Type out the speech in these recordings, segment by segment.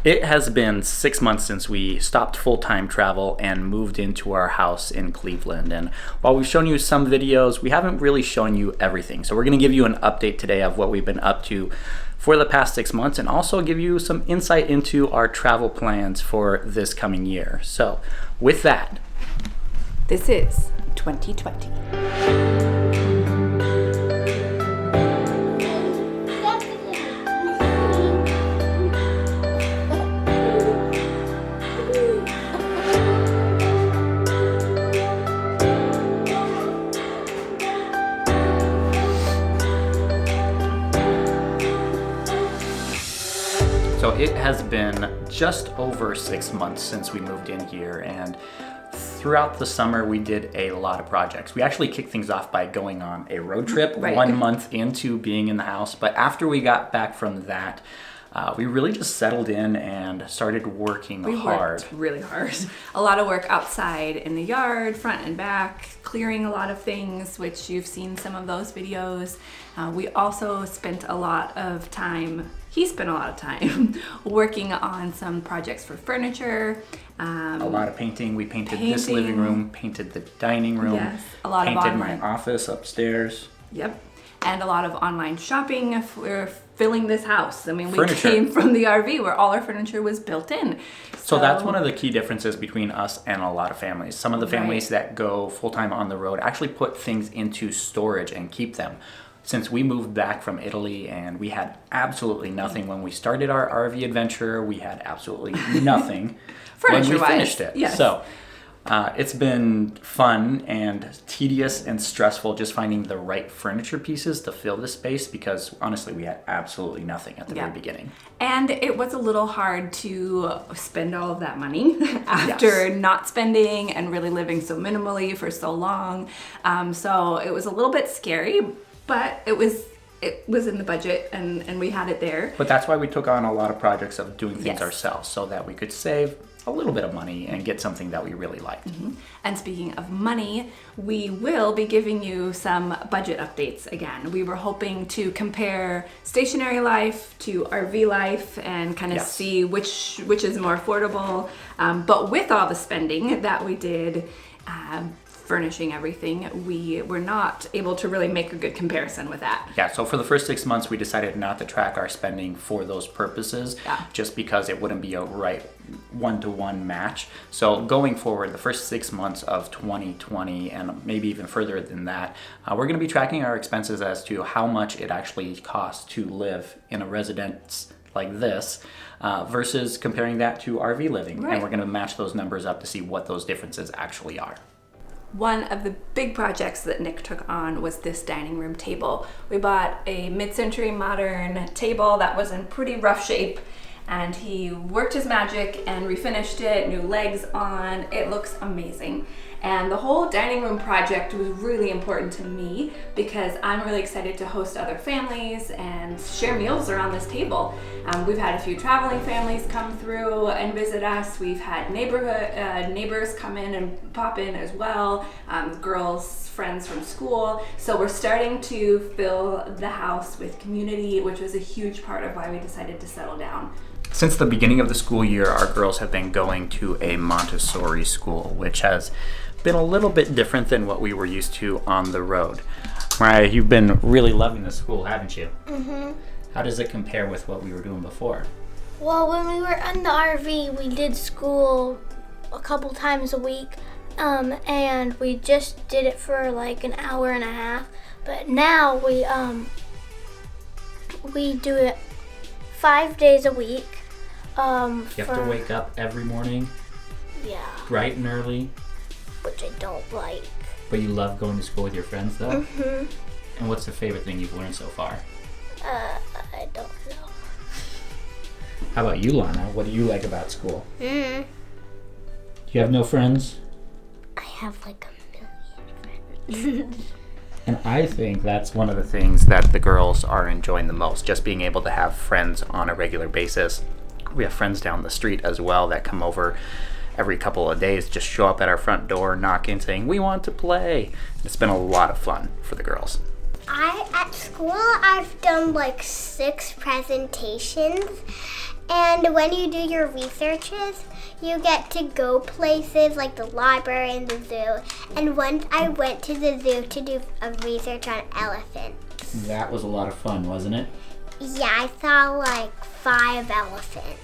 It has been 6 months since we stopped full-time travel and moved into our house in Cleveland. And while we've shown you some videos, we haven't really shown you everything. So we're going to give you an update today of what we've been up to for the past 6 months and also give you some insight into our travel plans for this coming year. So with that, this is 2020. So it has been just over 6 months since we moved in here, and throughout the summer we did a lot of projects. We actually kicked things off by going on a road trip 1 month into being in the house, but after we got back from that, we really just settled in and started working hard. We worked really hard. A lot of work outside in the yard, front and back, clearing a lot of things, which you've seen some of those videos. We also spent a lot of time, he spent a lot of time working on some projects for furniture. A lot of painting. We painted this living room, painted the dining room, yes, a lot painted of online. my office upstairs. Yep. And a lot of online shopping. We're filling this house. I mean, we Furniture. came from the RV where all our furniture was built in. So that's one of the key differences between us and a lot of families. Some of the families that go full-time on the road actually put things into storage and keep them. Since we moved back from Italy and we had absolutely nothing when we started our RV adventure, we had absolutely nothing when we finished it. Yes. So it's been fun and tedious and stressful just finding the right furniture pieces to fill the space because honestly we had absolutely nothing at the very beginning. And it was a little hard to spend all of that money after not spending and really living so minimally for so long. So it was a little bit scary, but it was in the budget and we had it there. But that's why we took on a lot of projects of doing things Yes. ourselves so that we could save a little bit of money and get something that we really liked. Mm-hmm. And speaking of money, we will be giving you some budget updates again. We were hoping to compare stationary life to RV life and kind of see which is more affordable. But with all the spending that we did, furnishing everything, we were not able to really make a good comparison with that. Yeah, so for the first 6 months, we decided not to track our spending for those purposes, just because it wouldn't be a right one-to-one match. So going forward, the first 6 months of 2020, and maybe even further than that, we're going to be tracking our expenses as to how much it actually costs to live in a residence like this versus comparing that to RV living. And we're going to match those numbers up to see what those differences actually are. One of the big projects that Nick took on was this dining room table. We bought a mid-century modern table that was in pretty rough shape, and he worked his magic and refinished it, new legs on. It looks amazing. And the whole dining room project was really important to me because I'm really excited to host other families and share meals around this table. We've had a few traveling families come through and visit us. We've had neighbors come in and pop in as well, girls, friends from school. So we're starting to fill the house with community, which was a huge part of why we decided to settle down. Since the beginning of the school year, our girls have been going to a Montessori school, which has been a little bit different than what we were used to on the road. Mariah, you've been really loving the school, haven't you? Mm-hmm. How does it compare with what we were doing before? Well, when we were in the RV, we did school a couple times a week, and we just did it for like an hour and a half. But now we do it 5 days a week. You have to wake up every morning, bright and early. Which I don't like. But you love going to school with your friends, though? Mm-hmm. And what's the favorite thing you've learned so far? I don't know. How about you, Lana? What do you like about school? Mm-hmm. You have no friends? I have like a million friends. And I think that's one of the things that the girls are enjoying the most, just being able to have friends on a regular basis. We have friends down the street as well that come over every couple of days, just show up at our front door, knocking, saying, "We want to play." It's been a lot of fun for the girls. At school, I've done like 6 presentations, And when you do your researches, you get to go places like the library and the zoo. And once I went to the zoo to do a research on elephants. That was a lot of fun, wasn't it? Yeah, I saw like 5 elephants.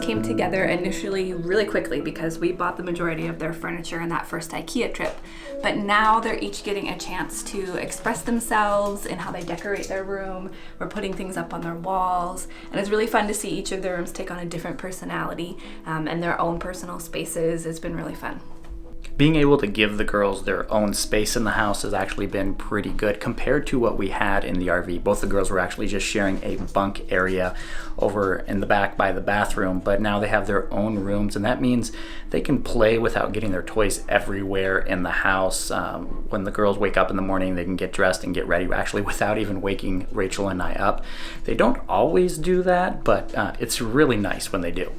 Came together initially really quickly because we bought the majority of their furniture in that first IKEA trip. But now they're each getting a chance to express themselves in how they decorate their room. We're putting things up on their walls. And it's really fun to see each of their rooms take on a different personality and their own personal spaces. It's been really fun. Being able to give the girls their own space in the house has actually been pretty good compared to what we had in the RV. Both the girls were actually just sharing a bunk area over in the back by the bathroom, but now they have their own rooms, and that means they can play without getting their toys everywhere in the house. When the girls wake up in the morning, they can get dressed and get ready, actually without even waking Rachel and I up. They don't always do that, but it's really nice when they do.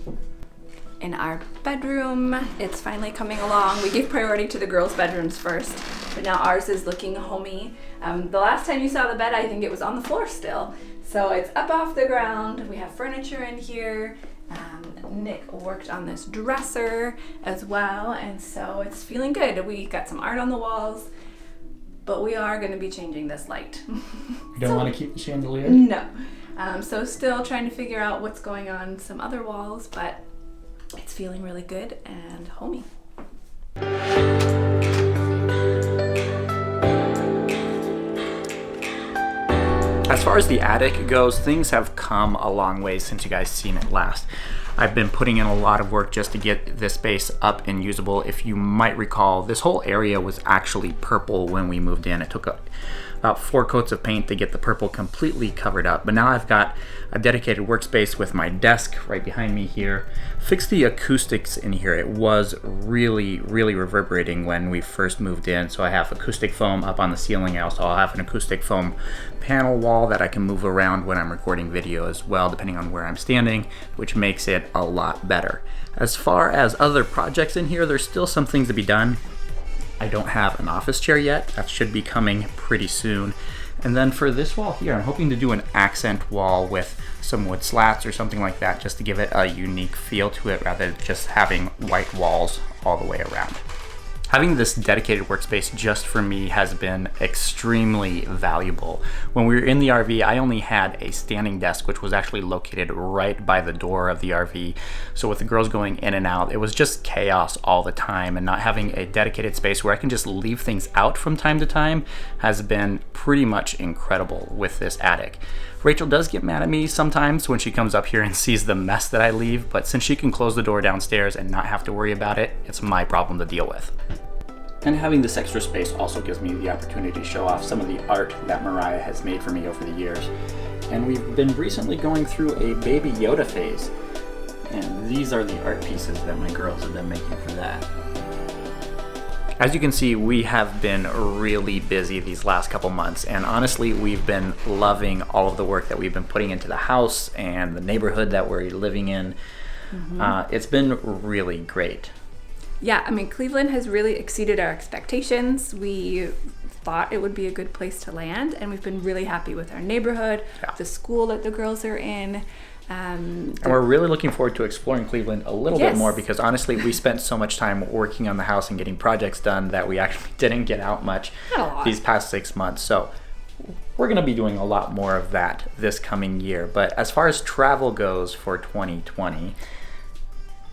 In our bedroom, it's finally coming along. We gave priority to the girls' bedrooms first, but now ours is looking homey. The last time you saw the bed, I think it was on the floor still. So it's up off the ground. We have furniture in here. Nick worked on this dresser as well, and so it's feeling good. We got some art on the walls, but we are going to be changing this light. You don't want to keep the chandelier? No. So still trying to figure out what's going on some other walls, but it's feeling really good and homey. As far as the attic goes, things have come a long way since you guys seen it last. I've been putting in a lot of work just to get this space up and usable. If you might recall, this whole area was actually purple when we moved in. It took about 4 coats of paint to get the purple completely covered up. But now I've got a dedicated workspace with my desk right behind me here. Fixed the acoustics in here. It was really reverberating when we first moved in. So I have acoustic foam up on the ceiling. I also have an acoustic foam panel wall that I can move around when I'm recording video as well, depending on where I'm standing, which makes it a lot better. As far as other projects in here, there's still some things to be done. I don't have an office chair yet. That should be coming pretty soon. And then for this wall here, I'm hoping to do an accent wall with some wood slats or something like that, just to give it a unique feel to it rather than just having white walls all the way around. Having this dedicated workspace just for me has been extremely valuable. When we were in the RV, I only had a standing desk, which was actually located right by the door of the RV. So with the girls going in and out, it was just chaos all the time, and not having a dedicated space where I can just leave things out from time to time has been pretty much incredible with this attic. Rachel does get mad at me sometimes when she comes up here and sees the mess that I leave, but since she can close the door downstairs and not have to worry about it, it's my problem to deal with. And having this extra space also gives me the opportunity to show off some of the art that Mariah has made for me over the years. And we've been recently going through a Baby Yoda phase. And these are the art pieces that my girls have been making for that. As you can see, we have been really busy these last couple months, and honestly, we've been loving all of the work that we've been putting into the house and the neighborhood that we're living in. It's been really great. Yeah, I mean, Cleveland has really exceeded our expectations. We thought it would be a good place to land, and we've been really happy with our neighborhood, the school that the girls are in. And we're really looking forward to exploring Cleveland a little bit more, because honestly, we spent so much time working on the house and getting projects done that we actually didn't get out much these past 6 months. So we're going to be doing a lot more of that this coming year. But as far as travel goes for 2020,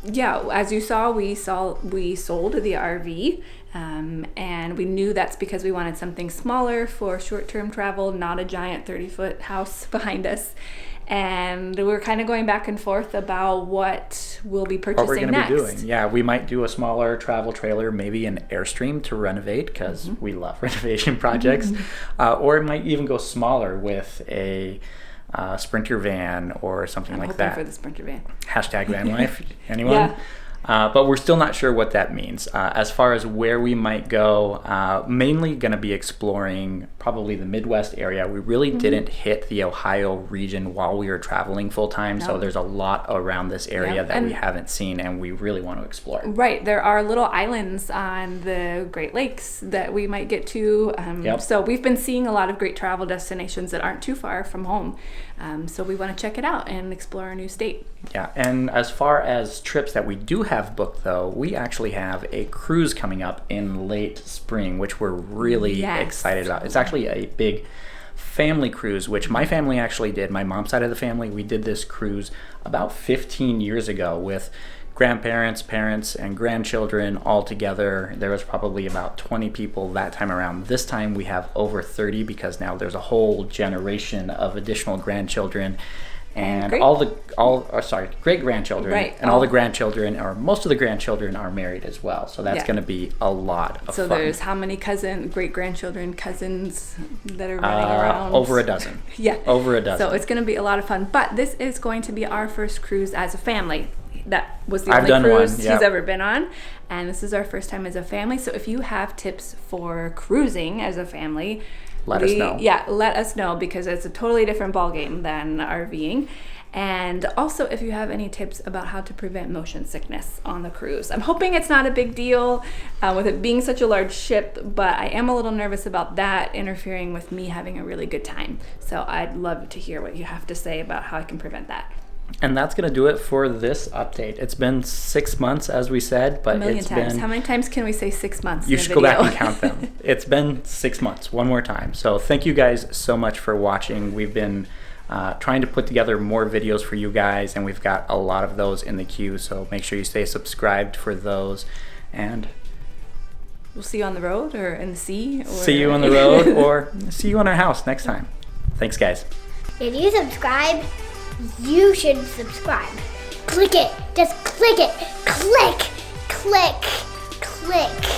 yeah, as you saw, we sold the RV, and we knew that's because we wanted something smaller for short-term travel, not a giant 30-foot house behind us. And we're kind of going back and forth about what we'll be purchasing next. What we're going to be doing. Yeah, we might do a smaller travel trailer, maybe an Airstream to renovate, because we love renovation projects. Or it might even go smaller with a Sprinter van or something like that. For the Sprinter van. Hashtag van life. Anyone? But we're still not sure what that means. As far as where we might go, mainly going to be exploring probably the Midwest area. We really didn't hit the Ohio region while we were traveling full time, so there's a lot around this area that we haven't seen and we really want to explore. Right, there are little islands on the Great Lakes that we might get to. So we've been seeing a lot of great travel destinations that aren't too far from home. So we want to check it out and explore a new state. Yeah, and as far as trips that we do have booked, though, we actually have a cruise coming up in late spring, which we're really excited about. It's actually a big family cruise, which my family actually did. My mom's side of the family, we did this cruise about 15 years ago with grandparents, parents, and grandchildren all together. There was probably about 20 people that time around. This time we have over 30 because now there's a whole generation of additional grandchildren and great grandchildren, and all the grandchildren, or most of the grandchildren, are married as well. So that's going to be a lot of fun. So there's how many great grandchildren, cousins that are running around? Over a dozen. Over a dozen. So it's going to be a lot of fun. But this is going to be our first cruise as a family. That was the only cruise he's ever been on, and this is our first time as a family. So if you have tips for cruising as a family, let us know. Yeah, let us know, because it's a totally different ballgame than RVing. And also, if you have any tips about how to prevent motion sickness on the cruise. I'm hoping it's not a big deal with it being such a large ship, but I am a little nervous about that interfering with me having a really good time. So I'd love to hear what you have to say about how I can prevent that. And that's going to do it for this update. It's been 6 months, as we said, but it's been... How many times can we say 6 months? You should go back and count them. It's been 6 months, one more time. So thank you guys so much for watching. We've been trying to put together more videos for you guys, and we've got a lot of those in the queue. So make sure you stay subscribed for those. And we'll see you on the road or in the sea. Or... See you on the road or see you in our house next time. Thanks, guys. If you subscribe, you should subscribe. Click it. Just click it. Click, click, click.